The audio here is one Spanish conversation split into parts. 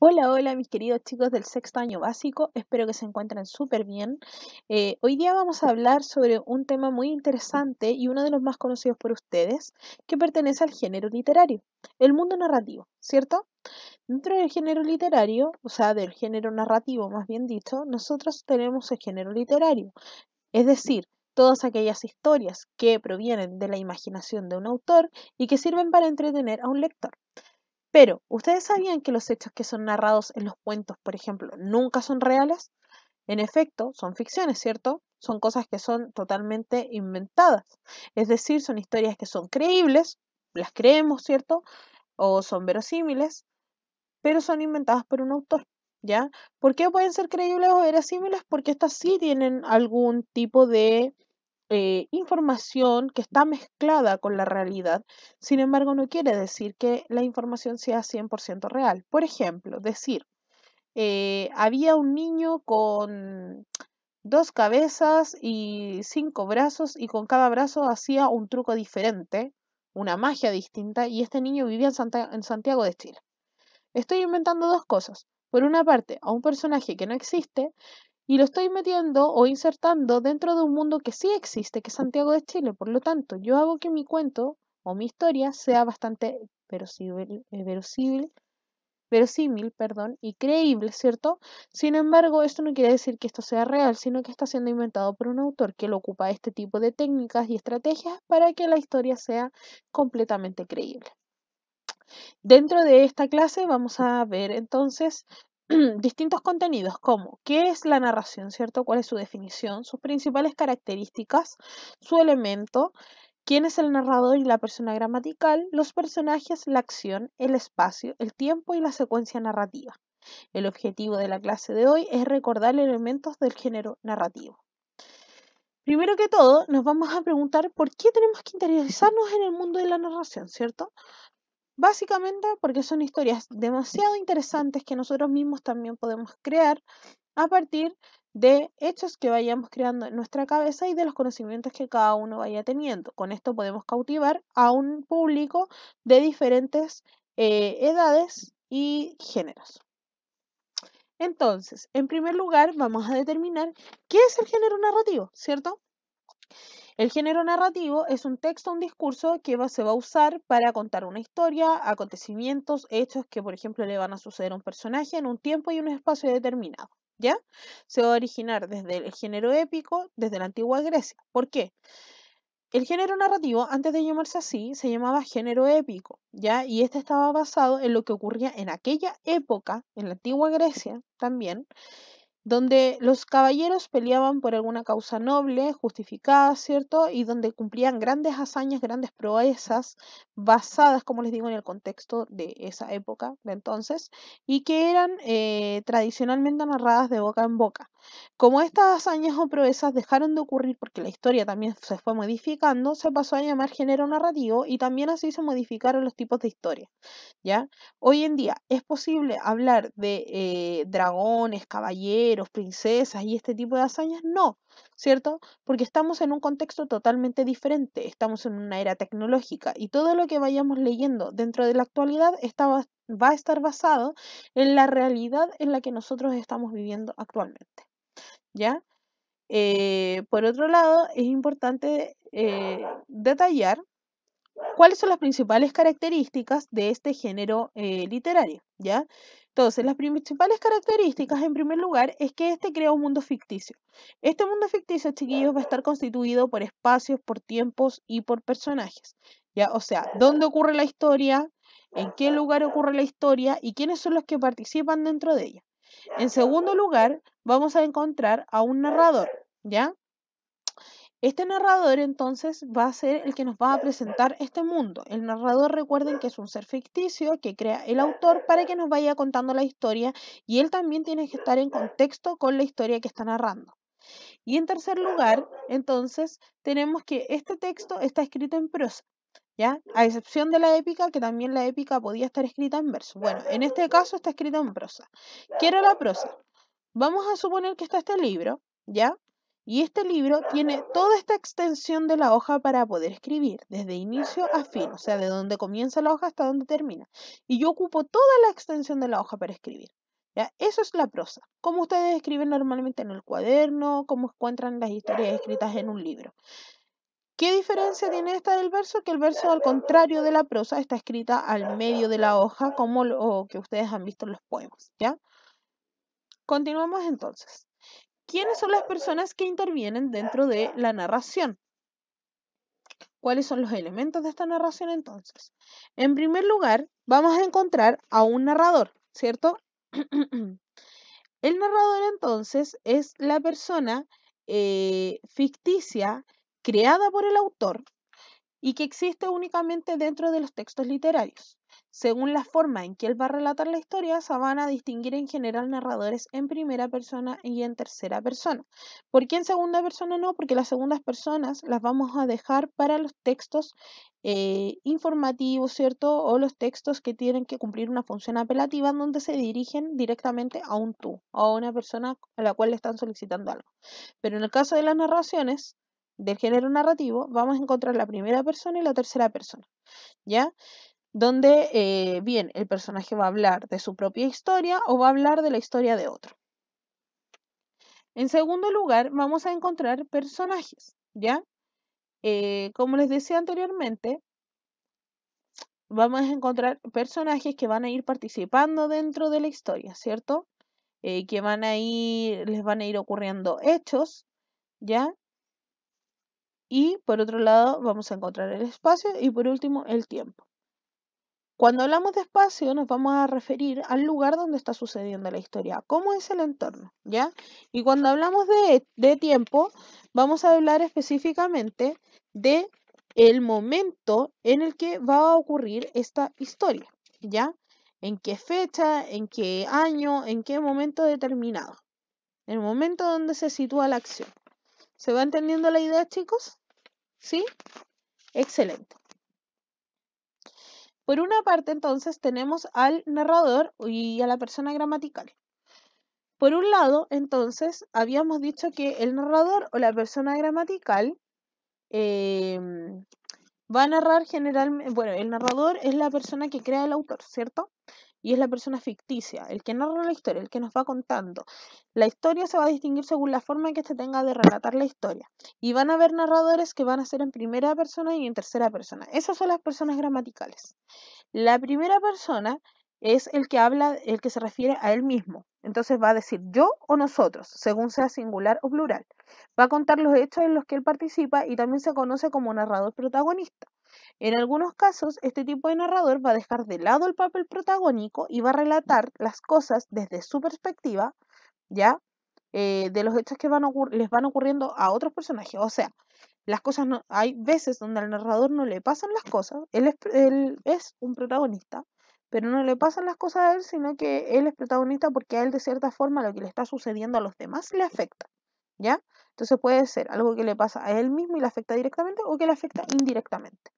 Hola, hola mis queridos chicos del sexto año básico, espero que se encuentren súper bien. Hoy día vamos a hablar sobre un tema muy interesante y uno de los más conocidos por ustedes, que pertenece al género literario, el mundo narrativo, ¿cierto? Dentro del género literario, o sea, del género narrativo más bien dicho, nosotros tenemos el género literario, es decir, todas aquellas historias que provienen de la imaginación de un autor y que sirven para entretener a un lector. Pero, ¿ustedes sabían que los hechos que son narrados en los cuentos, por ejemplo, nunca son reales? En efecto, son ficciones, ¿cierto? Son cosas que son totalmente inventadas. Es decir, son historias que son creíbles, las creemos, ¿cierto? O son verosímiles, pero son inventadas por un autor, ¿ya? ¿Por qué pueden ser creíbles o verosímiles? Porque estas sí tienen algún tipo de información que está mezclada con la realidad. Sin embargo, no quiere decir que la información sea 100% real. Por ejemplo, decir, había un niño con dos cabezas y cinco brazos y con cada brazo hacía un truco diferente, una magia distinta, y este niño vivía en Santiago de Chile. Estoy inventando dos cosas. Por una parte, a un personaje que no existe, y lo estoy metiendo o insertando dentro de un mundo que sí existe, que es Santiago de Chile. Por lo tanto, yo hago que mi cuento o mi historia sea bastante verosímil, perdón, y creíble, ¿cierto? Sin embargo, esto no quiere decir que esto sea real, sino que está siendo inventado por un autor que lo ocupa este tipo de técnicas y estrategias para que la historia sea completamente creíble. Dentro de esta clase vamos a ver entonces distintos contenidos como qué es la narración, ¿cierto? ¿Cuál es su definición? Sus principales características, su elemento, quién es el narrador y la persona gramatical, los personajes, la acción, el espacio, el tiempo y la secuencia narrativa. El objetivo de la clase de hoy es recordar elementos del género narrativo. Primero que todo, nos vamos a preguntar por qué tenemos que interiorizarnos en el mundo de la narración, ¿cierto? Básicamente porque son historias demasiado interesantes que nosotros mismos también podemos crear a partir de hechos que vayamos creando en nuestra cabeza y de los conocimientos que cada uno vaya teniendo. Con esto podemos cautivar a un público de diferentes edades y géneros. Entonces, en primer lugar, vamos a determinar qué es el género narrativo, ¿cierto? El género narrativo es un texto, un discurso que se va a usar para contar una historia, acontecimientos, hechos que, por ejemplo, le van a suceder a un personaje en un tiempo y un espacio determinado. ¿Ya? Se va a originar desde el género épico, desde la antigua Grecia. ¿Por qué? El género narrativo, antes de llamarse así, se llamaba género épico, ¿ya? Y este estaba basado en lo que ocurría en aquella época, en la antigua Grecia también, donde los caballeros peleaban por alguna causa noble, justificada, ¿cierto? Y donde cumplían grandes hazañas, grandes proezas, basadas, como les digo, en el contexto de esa época, de entonces, y que eran tradicionalmente narradas de boca en boca. Como estas hazañas o proezas dejaron de ocurrir porque la historia también se fue modificando, se pasó a llamar género narrativo y también así se modificaron los tipos de historia, ¿ya? Hoy en día, ¿es posible hablar de dragones, caballeros, princesas y este tipo de hazañas? No, ¿cierto? Porque estamos en un contexto totalmente diferente, estamos en una era tecnológica y todo lo que vayamos leyendo dentro de la actualidad va a estar basado en la realidad en la que nosotros estamos viviendo actualmente, ¿ya? Por otro lado, es importante detallar ¿cuáles son las principales características de este género literario? ¿Ya? Entonces, las principales características, en primer lugar, es que este crea un mundo ficticio. Este mundo ficticio, chiquillos, va a estar constituido por espacios, por tiempos y por personajes. ¿Ya? O sea, ¿dónde ocurre la historia? ¿En qué lugar ocurre la historia? ¿Y quiénes son los que participan dentro de ella? En segundo lugar, vamos a encontrar a un narrador, ¿ya? Este narrador entonces va a ser el que nos va a presentar este mundo. El narrador, recuerden que es un ser ficticio que crea el autor para que nos vaya contando la historia y él también tiene que estar en contexto con la historia que está narrando. Y en tercer lugar, entonces, tenemos que este texto está escrito en prosa, ¿ya? A excepción de la épica, que también la épica podía estar escrita en verso. Bueno, en este caso está escrito en prosa. ¿Qué era la prosa? Vamos a suponer que está este libro, ¿ya? Y este libro tiene toda esta extensión de la hoja para poder escribir, desde inicio a fin, o sea, de donde comienza la hoja hasta donde termina. Y yo ocupo toda la extensión de la hoja para escribir. ¿Ya? Eso es la prosa. Como ustedes escriben normalmente en el cuaderno, como encuentran las historias escritas en un libro. ¿Qué diferencia tiene esta del verso? Que el verso, al contrario de la prosa, está escrita al medio de la hoja, como lo que ustedes han visto en los poemas, ¿ya? Continuamos entonces. ¿Quiénes son las personas que intervienen dentro de la narración? ¿Cuáles son los elementos de esta narración entonces? En primer lugar, vamos a encontrar a un narrador, ¿cierto? El narrador entonces es la persona ficticia creada por el autor y que existe únicamente dentro de los textos literarios. Según la forma en que él va a relatar la historia, se van a distinguir en general narradores en primera persona y en tercera persona. ¿Por qué en segunda persona no? Porque las segundas personas las vamos a dejar para los textos informativos, ¿cierto? O los textos que tienen que cumplir una función apelativa en donde se dirigen directamente a un tú, o a una persona a la cual le están solicitando algo. Pero en el caso de las narraciones del género narrativo, vamos a encontrar la primera persona y la tercera persona, ¿ya? Donde, bien, el personaje va a hablar de su propia historia o va a hablar de la historia de otro. En segundo lugar, vamos a encontrar personajes, ¿ya? Como les decía anteriormente, vamos a encontrar personajes que van a ir participando dentro de la historia, ¿cierto? Que les van a ir ocurriendo hechos, ¿ya? Y por otro lado, vamos a encontrar el espacio y por último, el tiempo. Cuando hablamos de espacio, nos vamos a referir al lugar donde está sucediendo la historia, cómo es el entorno, ¿ya? Y cuando hablamos de tiempo, vamos a hablar específicamente de el momento en el que va a ocurrir esta historia, ¿ya? ¿En qué fecha, en qué año, en qué momento determinado? El momento donde se sitúa la acción. ¿Se va entendiendo la idea, chicos? ¿Sí? Excelente. Por una parte, entonces, tenemos al narrador y a la persona gramatical. Por un lado, entonces, habíamos dicho que el narrador o la persona gramatical va a narrar generalmente, bueno, el narrador es la persona que crea el autor, ¿cierto? Y es la persona ficticia, el que narra la historia, el que nos va contando. La historia se va a distinguir según la forma en que se tenga de relatar la historia. Y van a haber narradores que van a ser en primera persona y en tercera persona. Esas son las personas gramaticales. La primera persona es el que habla, el que se refiere a él mismo. Entonces va a decir yo o nosotros, según sea singular o plural. Va a contar los hechos en los que él participa y también se conoce como narrador protagonista. En algunos casos, este tipo de narrador va a dejar de lado el papel protagónico y va a relatar las cosas desde su perspectiva, ¿ya? De los hechos que les van ocurriendo a otros personajes. O sea, las cosas no, hay veces donde al narrador no le pasan las cosas, él es un protagonista, pero no le pasan las cosas a él, sino que él es protagonista porque a él de cierta forma lo que le está sucediendo a los demás le afecta, ¿ya? Entonces puede ser algo que le pasa a él mismo y le afecta directamente o que le afecta indirectamente,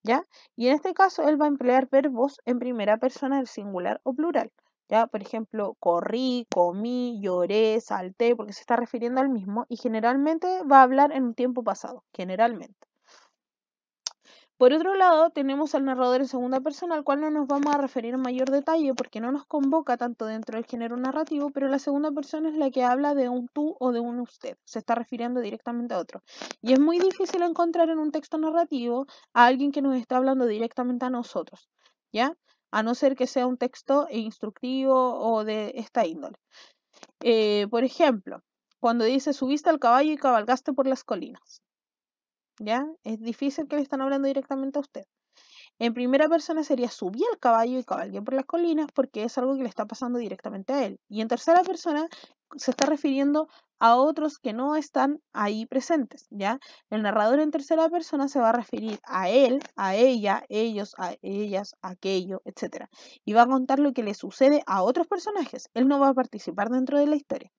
¿ya? Y en este caso él va a emplear verbos en primera persona del singular o plural. ¿Ya? Por ejemplo, corrí, comí, lloré, salté, porque se está refiriendo al mismo y generalmente va a hablar en un tiempo pasado, generalmente. Por otro lado, tenemos al narrador en segunda persona, al cual no nos vamos a referir en mayor detalle porque no nos convoca tanto dentro del género narrativo, pero la segunda persona es la que habla de un tú o de un usted, se está refiriendo directamente a otro. Y es muy difícil encontrar en un texto narrativo a alguien que nos está hablando directamente a nosotros, ¿ya? A no ser que sea un texto instructivo o de esta índole. Por ejemplo, cuando dice subiste al caballo y cabalgaste por las colinas, ¿ya? Es difícil que le están hablando directamente a usted. En primera persona sería subí al caballo y cabalgué por las colinas porque es algo que le está pasando directamente a él. Y en tercera persona se está refiriendo a otros que no están ahí presentes, ¿ya? El narrador en tercera persona se va a referir a él, a ella, ellos, a ellas, aquello, etc. Y va a contar lo que le sucede a otros personajes. Él no va a participar dentro de la historia.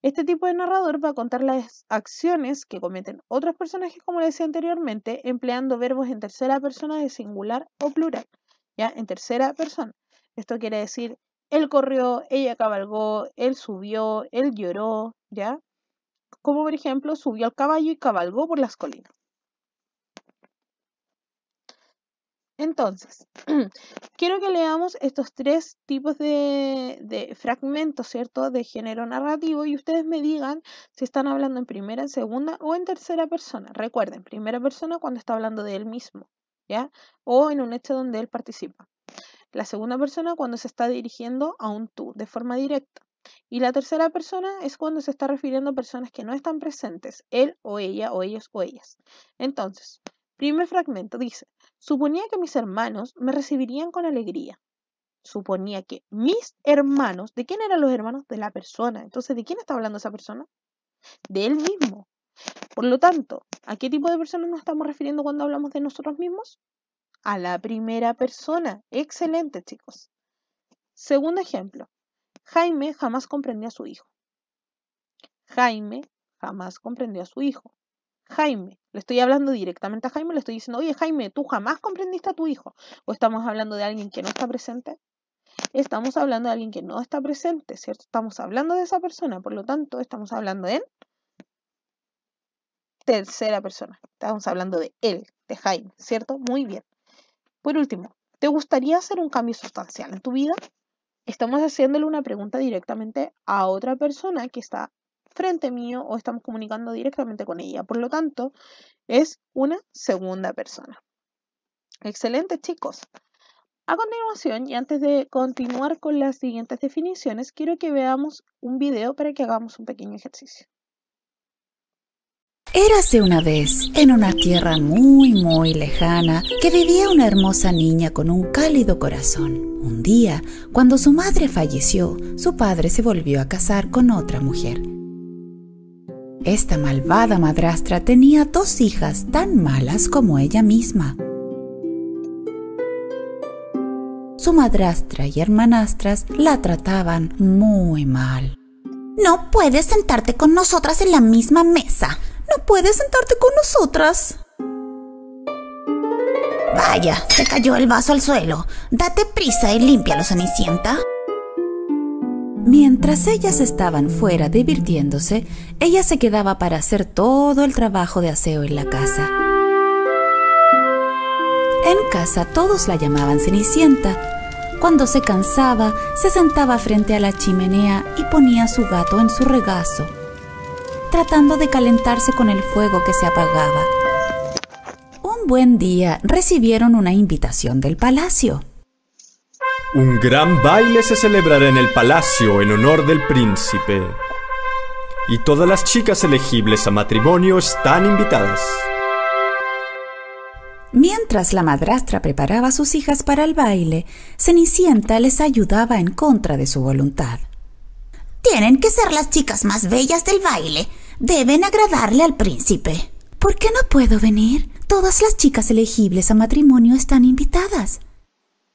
Este tipo de narrador va a contar las acciones que cometen otros personajes, como les decía anteriormente, empleando verbos en tercera persona de singular o plural, ¿ya? En tercera persona. Esto quiere decir, él corrió, ella cabalgó, él subió, él lloró, ¿ya? como por ejemplo subió al caballo y cabalgó por las colinas. Entonces, quiero que leamos estos tres tipos de fragmentos, ¿cierto? De género narrativo y ustedes me digan si están hablando en primera, en segunda o en tercera persona. Recuerden, primera persona cuando está hablando de él mismo, ¿ya? O en un hecho donde él participa. La segunda persona cuando se está dirigiendo a un tú, de forma directa. Y la tercera persona es cuando se está refiriendo a personas que no están presentes, él o ella, o ellos o ellas. Entonces, primer fragmento dice: suponía que mis hermanos me recibirían con alegría. Suponía que mis hermanos, ¿de quién eran los hermanos? De la persona. Entonces, ¿de quién está hablando esa persona? De él mismo. Por lo tanto, ¿a qué tipo de personas nos estamos refiriendo cuando hablamos de nosotros mismos? A la primera persona. Excelente, chicos. Segundo ejemplo. Jaime jamás comprendió a su hijo. Jaime jamás comprendió a su hijo. Jaime, le estoy hablando directamente a Jaime, le estoy diciendo: oye Jaime, ¿tú jamás comprendiste a tu hijo? ¿O estamos hablando de alguien que no está presente? Estamos hablando de alguien que no está presente, ¿cierto? Estamos hablando de esa persona, por lo tanto, estamos hablando en tercera persona. Estamos hablando de él, de Jaime, ¿cierto? Muy bien. Por último, ¿te gustaría hacer un cambio sustancial en tu vida? Estamos haciéndole una pregunta directamente a otra persona que está frente mío o estamos comunicando directamente con ella. Por lo tanto, es una segunda persona. Excelente, chicos. A continuación, y antes de continuar con las siguientes definiciones, quiero que veamos un video para que hagamos un pequeño ejercicio. Érase una vez, en una tierra muy, muy lejana, que vivía una hermosa niña con un cálido corazón. Un día, cuando su madre falleció, su padre se volvió a casar con otra mujer. Esta malvada madrastra tenía 2 hijas tan malas como ella misma. Su madrastra y hermanastras la trataban muy mal. No puedes sentarte con nosotras en la misma mesa. ¿No puedes sentarte con nosotras? Vaya, se cayó el vaso al suelo. Date prisa y límpialo, Cenicienta. Mientras ellas estaban fuera divirtiéndose, ella se quedaba para hacer todo el trabajo de aseo en la casa. En casa todos la llamaban Cenicienta. Cuando se cansaba, se sentaba frente a la chimenea y ponía a su gato en su regazo, tratando de calentarse con el fuego que se apagaba. Un buen día recibieron una invitación del palacio. Un gran baile se celebrará en el palacio en honor del príncipe. Y todas las chicas elegibles a matrimonio están invitadas. Mientras la madrastra preparaba a sus hijas para el baile, Cenicienta les ayudaba en contra de su voluntad. Tienen que ser las chicas más bellas del baile. Deben agradarle al príncipe. ¿Por qué no puedo venir? Todas las chicas elegibles a matrimonio están invitadas.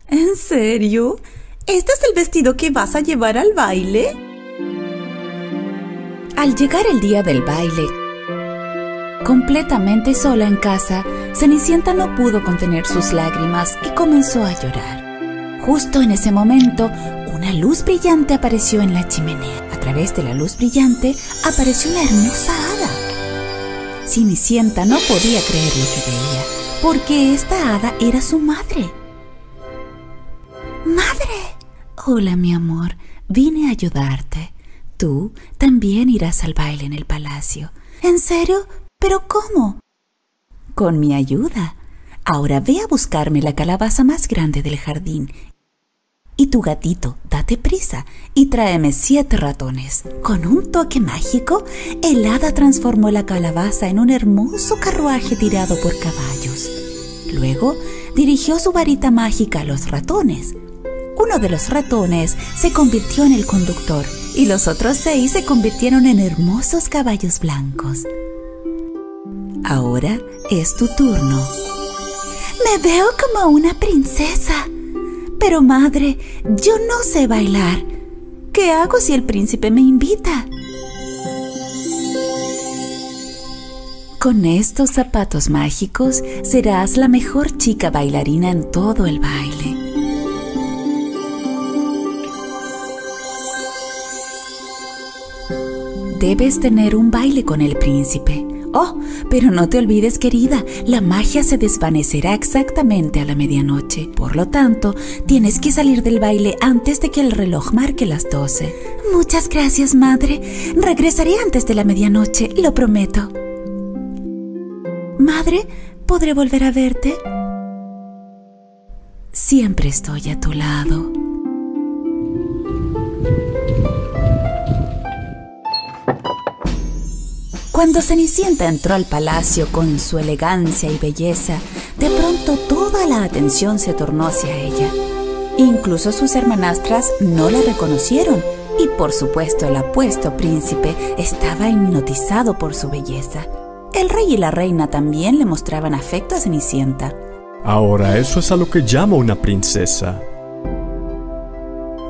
¿En serio? ¿Este es el vestido que vas a llevar al baile? Al llegar el día del baile, completamente sola en casa, Cenicienta no pudo contener sus lágrimas y comenzó a llorar. Justo en ese momento, una luz brillante apareció en la chimenea. A través de la luz brillante apareció una hermosa hada. Cenicienta no podía creer lo que veía, porque esta hada era su madre. ¡Madre! Hola, mi amor. Vine a ayudarte. Tú también irás al baile en el palacio. ¿En serio? ¿Pero cómo? Con mi ayuda. Ahora ve a buscarme la calabaza más grande del jardín. Y tu gatito, date prisa y tráeme 7 ratones. Con un toque mágico, el hada transformó la calabaza en un hermoso carruaje tirado por caballos. Luego dirigió su varita mágica a los ratones. Uno de los ratones se convirtió en el conductor y los otros 6 se convirtieron en hermosos caballos blancos. Ahora es tu turno. Me veo como una princesa. Pero madre, yo no sé bailar. ¿Qué hago si el príncipe me invita? Con estos zapatos mágicos serás la mejor chica bailarina en todo el baile. debes tener un baile con el príncipe. Oh, pero no te olvides, querida, la magia se desvanecerá exactamente a la medianoche. Por lo tanto, tienes que salir del baile antes de que el reloj marque las 12. Muchas gracias, madre. Regresaré antes de la medianoche, lo prometo. Madre, ¿podré volver a verte? Siempre estoy a tu lado. Cuando Cenicienta entró al palacio con su elegancia y belleza, de pronto toda la atención se tornó hacia ella. Incluso sus hermanastras no la reconocieron y, por supuesto, el apuesto príncipe estaba hipnotizado por su belleza. El rey y la reina también le mostraban afecto a Cenicienta. Ahora, eso es a lo que llamo una princesa.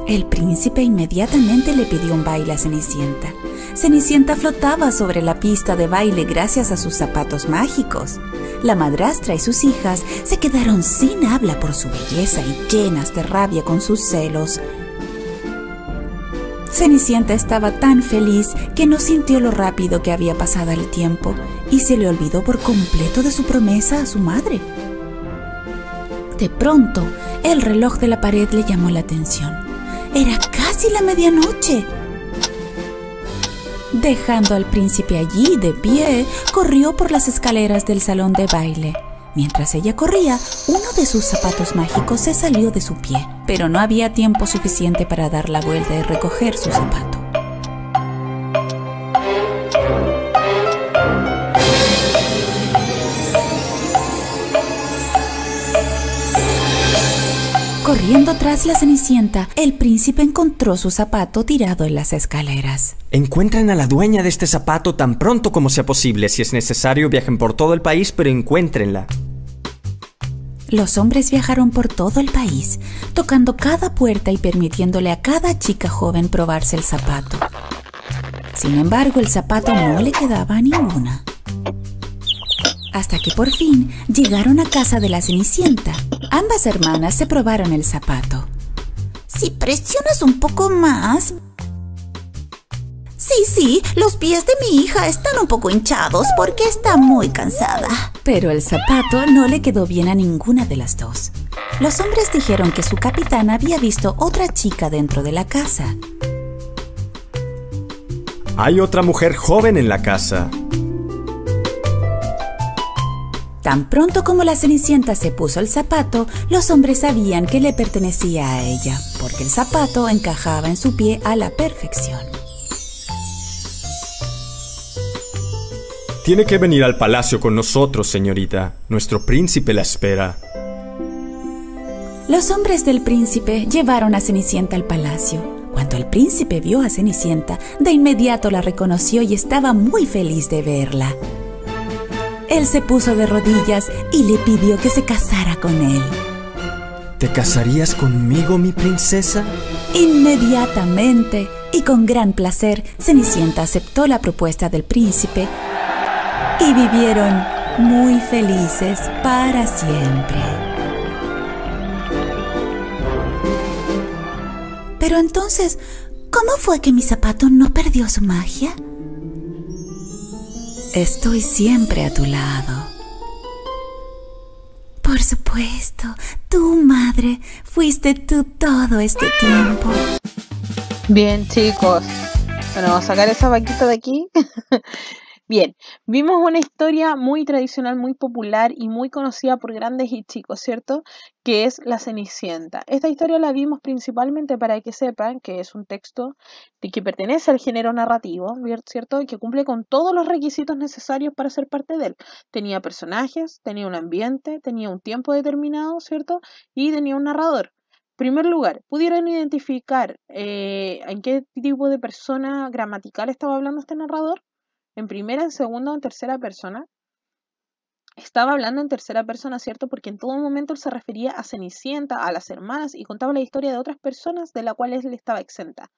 El príncipe inmediatamente le pidió un baile a Cenicienta. Cenicienta flotaba sobre la pista de baile gracias a sus zapatos mágicos. La madrastra y sus hijas se quedaron sin habla por su belleza y llenas de rabia con sus celos. Cenicienta estaba tan feliz que no sintió lo rápido que había pasado el tiempo y se le olvidó por completo de su promesa a su madre. De pronto, el reloj de la pared le llamó la atención. Era casi la medianoche. Dejando al príncipe allí de pie, corrió por las escaleras del salón de baile. Mientras ella corría, uno de sus zapatos mágicos se salió de su pie, pero no había tiempo suficiente para dar la vuelta y recoger su zapato. Corriendo tras la Cenicienta, el príncipe encontró su zapato tirado en las escaleras. Encuentren a la dueña de este zapato tan pronto como sea posible. Si es necesario, viajen por todo el país, pero encuéntrenla. Los hombres viajaron por todo el país, tocando cada puerta y permitiéndole a cada chica joven probarse el zapato. Sin embargo, el zapato no le quedaba a ninguna. Hasta que por fin llegaron a casa de la Cenicienta. Ambas hermanas se probaron el zapato. Si presionas un poco más... Sí, los pies de mi hija están un poco hinchados porque está muy cansada. Pero el zapato no le quedó bien a ninguna de las dos. Los hombres dijeron que su capitán había visto otra chica dentro de la casa. Hay otra mujer joven en la casa. Tan pronto como la Cenicienta se puso el zapato, los hombres sabían que le pertenecía a ella, porque el zapato encajaba en su pie a la perfección. Tiene que venir al palacio con nosotros, señorita. Nuestro príncipe la espera. Los hombres del príncipe llevaron a Cenicienta al palacio. Cuando el príncipe vio a Cenicienta, de inmediato la reconoció y estaba muy feliz de verla. Él se puso de rodillas y le pidió que se casara con él. ¿Te casarías conmigo, mi princesa? Inmediatamente y con gran placer, Cenicienta aceptó la propuesta del príncipe y vivieron muy felices para siempre. Pero entonces, ¿cómo fue que mi zapato no perdió su magia? Estoy siempre a tu lado. Por supuesto, tu madre, fuiste tú todo este tiempo. Bien, chicos. Bueno, vamos a sacar esa vaquita de aquí. Bien, vimos una historia muy tradicional, muy popular y muy conocida por grandes y chicos, ¿cierto? Que es La Cenicienta. Esta historia la vimos principalmente para que sepan que es un texto que pertenece al género narrativo, ¿cierto? Y que cumple con todos los requisitos necesarios para ser parte de él. Tenía personajes, tenía un ambiente, tenía un tiempo determinado, ¿cierto? Y tenía un narrador. En primer lugar, ¿pudieron identificar en qué tipo de persona gramatical estaba hablando este narrador? ¿En primera, en segunda o en tercera persona? Estaba hablando en tercera persona, ¿cierto? Porque en todo momento él se refería a Cenicienta, a las hermanas y contaba la historia de otras personas de las cuales él estaba exenta.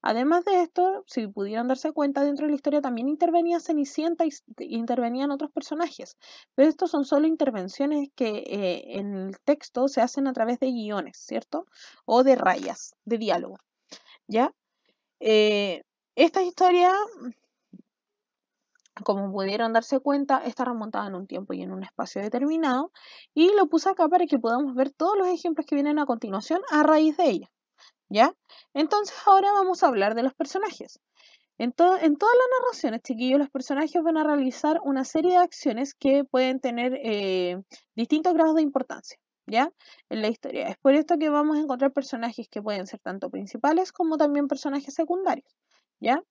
Además de esto, si pudieran darse cuenta, dentro de la historia también intervenía Cenicienta y intervenían otros personajes. Pero estos son solo intervenciones que en el texto se hacen a través de guiones, ¿cierto? O de rayas, de diálogo, ¿ya? Esta historia Como pudieron darse cuenta, está remontada en un tiempo y en un espacio determinado, y lo puse acá para que podamos ver todos los ejemplos que vienen a continuación a raíz de ella, ¿ya? Entonces ahora vamos a hablar de los personajes. En todas las narraciones, chiquillos, los personajes van a realizar una serie de acciones que pueden tener distintos grados de importancia, ¿ya? En la historia. Es por esto que vamos a encontrar personajes que pueden ser tanto principales como también personajes secundarios, ¿ya?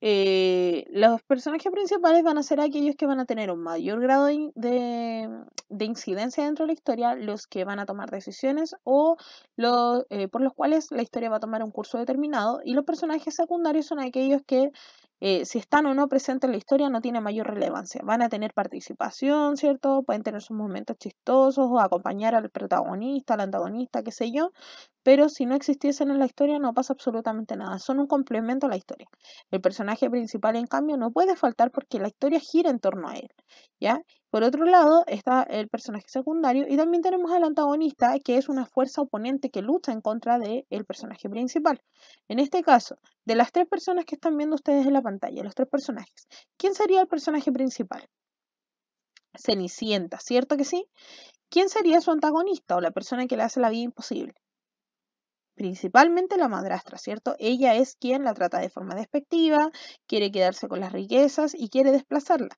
Los personajes principales van a ser aquellos que van a tener un mayor grado de incidencia dentro de la historia, los que van a tomar decisiones o por los cuales la historia va a tomar un curso determinado, y los personajes secundarios son aquellos que si están o no presentes en la historia no tiene mayor relevancia. Van a tener participación, ¿cierto? Pueden tener sus momentos chistosos o acompañar al protagonista, al antagonista, qué sé yo, pero si no existiesen en la historia no pasa absolutamente nada, son un complemento a la historia. El personaje principal, en cambio, no puede faltar porque la historia gira en torno a él, ¿ya? Por otro lado está el personaje secundario y también tenemos al antagonista, que es una fuerza oponente que lucha en contra del personaje principal. En este caso, de las tres personas que están viendo ustedes en la pantalla, los tres personajes, ¿quién sería el personaje principal? Cenicienta, ¿cierto que sí? ¿Quién sería su antagonista o la persona que le hace la vida imposible? Principalmente la madrastra, ¿cierto? Ella es quien la trata de forma despectiva, quiere quedarse con las riquezas y quiere desplazarla,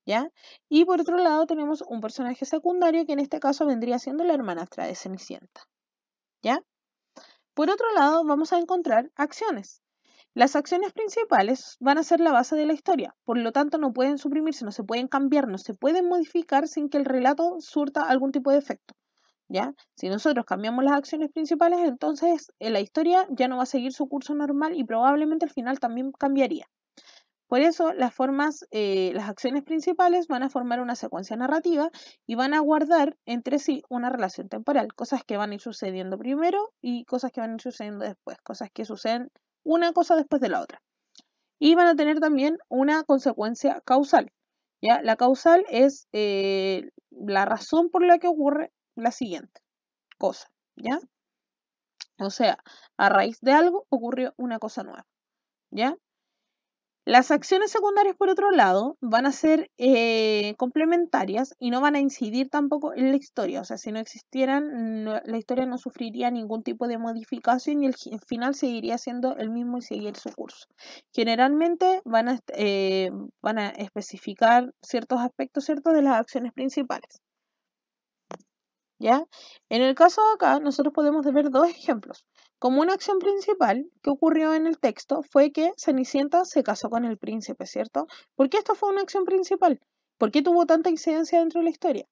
¿ya? Y por otro lado tenemos un personaje secundario que en este caso vendría siendo la hermanastra de Cenicienta, ¿ya? Por otro lado vamos a encontrar acciones. Las acciones principales van a ser la base de la historia, por lo tanto no pueden suprimirse, no se pueden cambiar, no se pueden modificar sin que el relato surta algún tipo de efecto, ¿ya? Si nosotros cambiamos las acciones principales, entonces la historia ya no va a seguir su curso normal y probablemente al final también cambiaría. Por eso las acciones principales van a formar una secuencia narrativa y van a guardar entre sí una relación temporal, cosas que van a ir sucediendo primero y cosas que van a ir sucediendo después, cosas que suceden una cosa después de la otra. Y van a tener también una consecuencia causal, ¿ya? La causal es la razón por la que ocurre la siguiente cosa, ¿ya? O sea, a raíz de algo ocurrió una cosa nueva, ¿ya? Las acciones secundarias, por otro lado, van a ser complementarias y no van a incidir tampoco en la historia. O sea, si no existieran, la historia no sufriría ningún tipo de modificación y el final seguiría siendo el mismo y seguir su curso. Generalmente van a especificar ciertos aspectos, ¿cierto?, de las acciones principales, ¿ya? En el caso de acá, nosotros podemos ver dos ejemplos. Como una acción principal que ocurrió en el texto fue que Cenicienta se casó con el príncipe, ¿cierto? ¿Por qué esto fue una acción principal? ¿Por qué tuvo tanta incidencia dentro de la historia?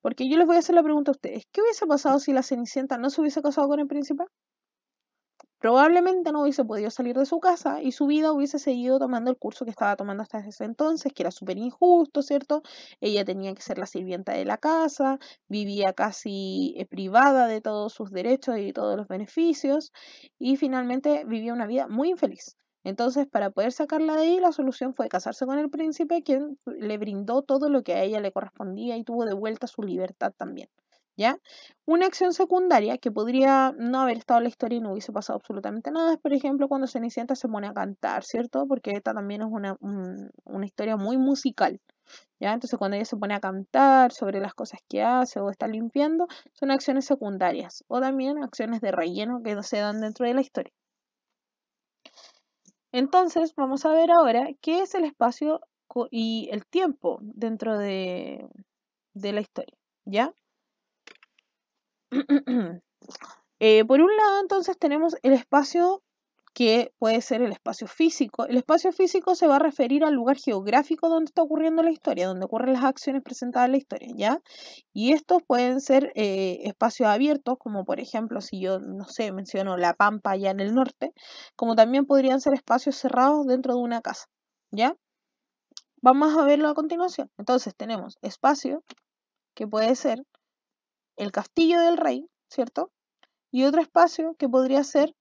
Porque yo les voy a hacer la pregunta a ustedes. ¿Qué hubiese pasado si la Cenicienta no se hubiese casado con el príncipe? Probablemente no hubiese podido salir de su casa y su vida hubiese seguido tomando el curso que estaba tomando hasta ese entonces, que era súper injusto, ¿cierto? Ella tenía que ser la sirvienta de la casa, vivía casi privada de todos sus derechos y todos los beneficios, y finalmente vivía una vida muy infeliz. Entonces, para poder sacarla de ahí, la solución fue casarse con el príncipe, quien le brindó todo lo que a ella le correspondía y tuvo de vuelta su libertad también, ¿ya? Una acción secundaria que podría no haber estado en la historia y no hubiese pasado absolutamente nada es, por ejemplo, cuando Cenicienta se pone a cantar, ¿cierto? Porque esta también es una historia muy musical, ¿ya? Entonces, cuando ella se pone a cantar sobre las cosas que hace o está limpiando, son acciones secundarias o también acciones de relleno que se dan dentro de la historia. Entonces, vamos a ver ahora qué es el espacio y el tiempo dentro de la historia, ¿ya? Por un lado, entonces, tenemos el espacio que puede ser el espacio físico. El espacio físico se va a referir al lugar geográfico donde está ocurriendo la historia, donde ocurren las acciones presentadas en la historia, ¿ya? Y estos pueden ser espacios abiertos, como por ejemplo, si yo, no sé, menciono La Pampa allá en el norte, como también podrían ser espacios cerrados dentro de una casa, ¿ya? Vamos a verlo a continuación. Entonces, tenemos espacio, que puede ser el castillo del rey, ¿cierto? Y otro espacio que podría ser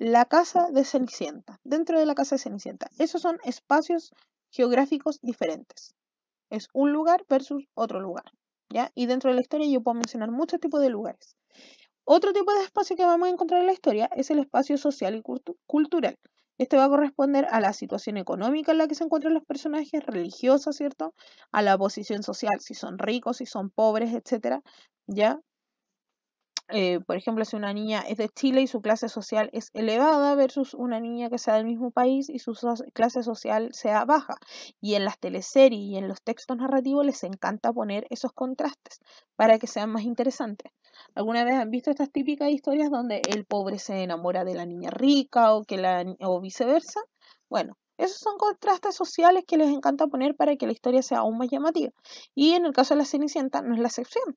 la casa de Cenicienta, dentro de la casa de Cenicienta. Esos son espacios geográficos diferentes. Es un lugar versus otro lugar, ¿ya? Y dentro de la historia yo puedo mencionar muchos tipos de lugares. Otro tipo de espacio que vamos a encontrar en la historia es el espacio social y cultural. Este va a corresponder a la situación económica en la que se encuentran los personajes, religiosa, ¿cierto? A la posición social, si son ricos, si son pobres, etcétera, ¿ya? Por ejemplo, si una niña es de Chile y su clase social es elevada versus una niña que sea del mismo país y su clase social sea baja. Y en las teleseries y en los textos narrativos les encanta poner esos contrastes para que sean más interesantes. ¿Alguna vez han visto estas típicas historias donde el pobre se enamora de la niña rica o viceversa? Bueno, esos son contrastes sociales que les encanta poner para que la historia sea aún más llamativa. Y en el caso de la Cenicienta no es la excepción,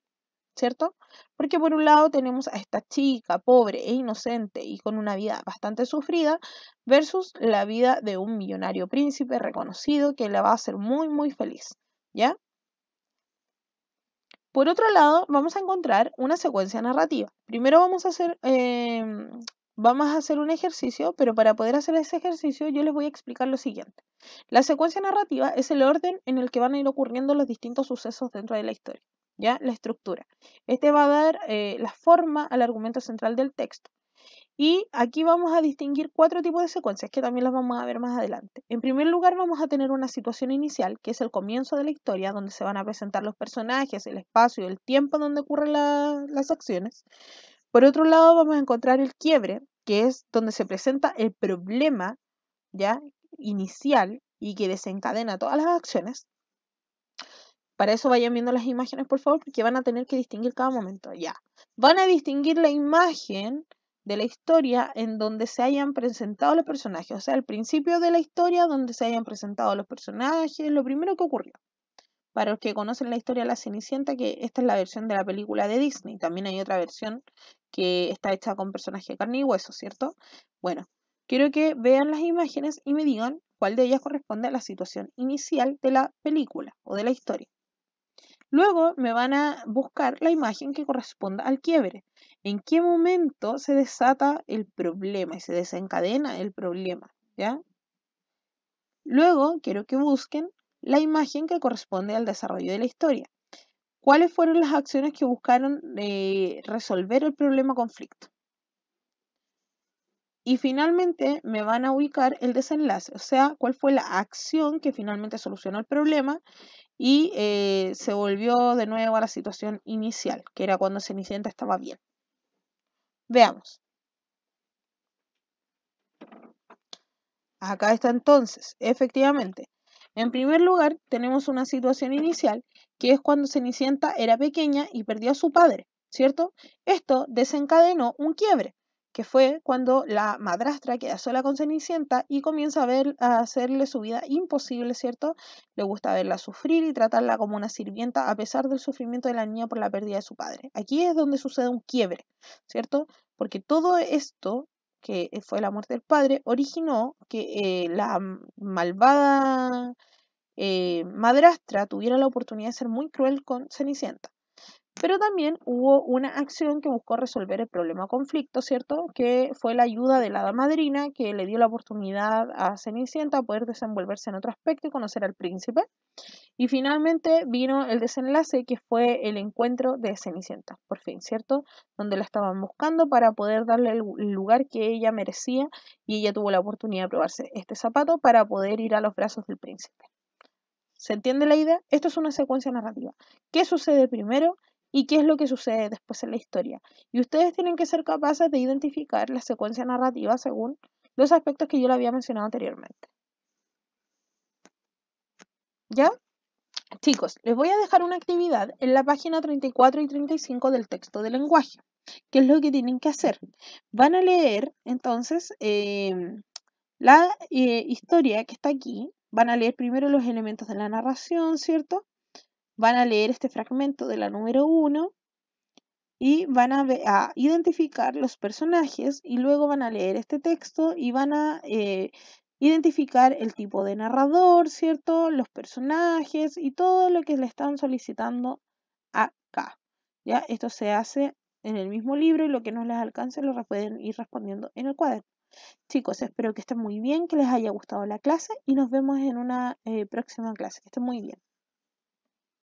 ¿cierto? Porque por un lado tenemos a esta chica pobre e inocente y con una vida bastante sufrida versus la vida de un millonario príncipe reconocido que la va a hacer muy muy feliz, ¿ya? Por otro lado, vamos a encontrar una secuencia narrativa. Primero vamos a hacer un ejercicio, pero para poder hacer ese ejercicio yo les voy a explicar lo siguiente. La secuencia narrativa es el orden en el que van a ir ocurriendo los distintos sucesos dentro de la historia, ¿ya? La estructura. Este va a dar la forma al argumento central del texto. Y aquí vamos a distinguir 4 tipos de secuencias que también las vamos a ver más adelante. En primer lugar, vamos a tener una situación inicial, que es el comienzo de la historia, donde se van a presentar los personajes, el espacio y el tiempo donde ocurren las acciones. Por otro lado, vamos a encontrar el quiebre, que es donde se presenta el problema ya inicial y que desencadena todas las acciones. Para eso vayan viendo las imágenes, por favor, porque van a tener que distinguir cada momento. Ya. Van a distinguir la imagen de la historia en donde se hayan presentado los personajes. O sea, al principio de la historia donde se hayan presentado los personajes, lo primero que ocurrió. Para los que conocen la historia de la Cenicienta, que esta es la versión de la película de Disney. También hay otra versión que está hecha con personajes de carne y hueso, ¿cierto? Bueno, quiero que vean las imágenes y me digan cuál de ellas corresponde a la situación inicial de la película o de la historia. Luego me van a buscar la imagen que corresponda al quiebre. ¿En qué momento se desata el problema y se desencadena el problema? ¿Ya? Luego quiero que busquen la imagen que corresponde al desarrollo de la historia. ¿Cuáles fueron las acciones que buscaron resolver el problema conflicto? Y finalmente me van a ubicar el desenlace, o sea, cuál fue la acción que finalmente solucionó el problema y se volvió de nuevo a la situación inicial, que era cuando Cenicienta estaba bien. Veamos. Acá está entonces, efectivamente. En primer lugar, tenemos una situación inicial, que es cuando Cenicienta era pequeña y perdió a su padre, ¿cierto? Esto desencadenó un quiebre, que fue cuando la madrastra queda sola con Cenicienta y comienza a hacerle su vida imposible, ¿cierto? Le gusta verla sufrir y tratarla como una sirvienta a pesar del sufrimiento de la niña por la pérdida de su padre. Aquí es donde sucede un quiebre, ¿cierto? Porque todo esto que fue la muerte del padre, originó que la malvada madrastra tuviera la oportunidad de ser muy cruel con Cenicienta. Pero también hubo una acción que buscó resolver el problema conflicto, ¿cierto? Que fue la ayuda de la hada madrina, que le dio la oportunidad a Cenicienta a poder desenvolverse en otro aspecto y conocer al príncipe. Y finalmente vino el desenlace, que fue el encuentro de Cenicienta, por fin, ¿cierto? Donde la estaban buscando para poder darle el lugar que ella merecía y ella tuvo la oportunidad de probarse este zapato para poder ir a los brazos del príncipe. ¿Se entiende la idea? Esto es una secuencia narrativa. ¿Qué sucede primero y qué es lo que sucede después en la historia? Y ustedes tienen que ser capaces de identificar la secuencia narrativa según los aspectos que yo le había mencionado anteriormente. ¿Ya? Chicos, les voy a dejar una actividad en la página 34 y 35 del texto de lenguaje. ¿Qué es lo que tienen que hacer? Van a leer entonces la historia que está aquí. Van a leer primero los elementos de la narración, ¿cierto? Van a leer este fragmento de la número 1 y van a identificar los personajes y luego van a leer este texto y van a identificar el tipo de narrador, ¿cierto? Los personajes y todo lo que le están solicitando acá. ¿Ya? Esto se hace en el mismo libro y lo que no les alcance lo pueden ir respondiendo en el cuaderno. Chicos, espero que estén muy bien, que les haya gustado la clase y nos vemos en una próxima clase. Que estén muy bien.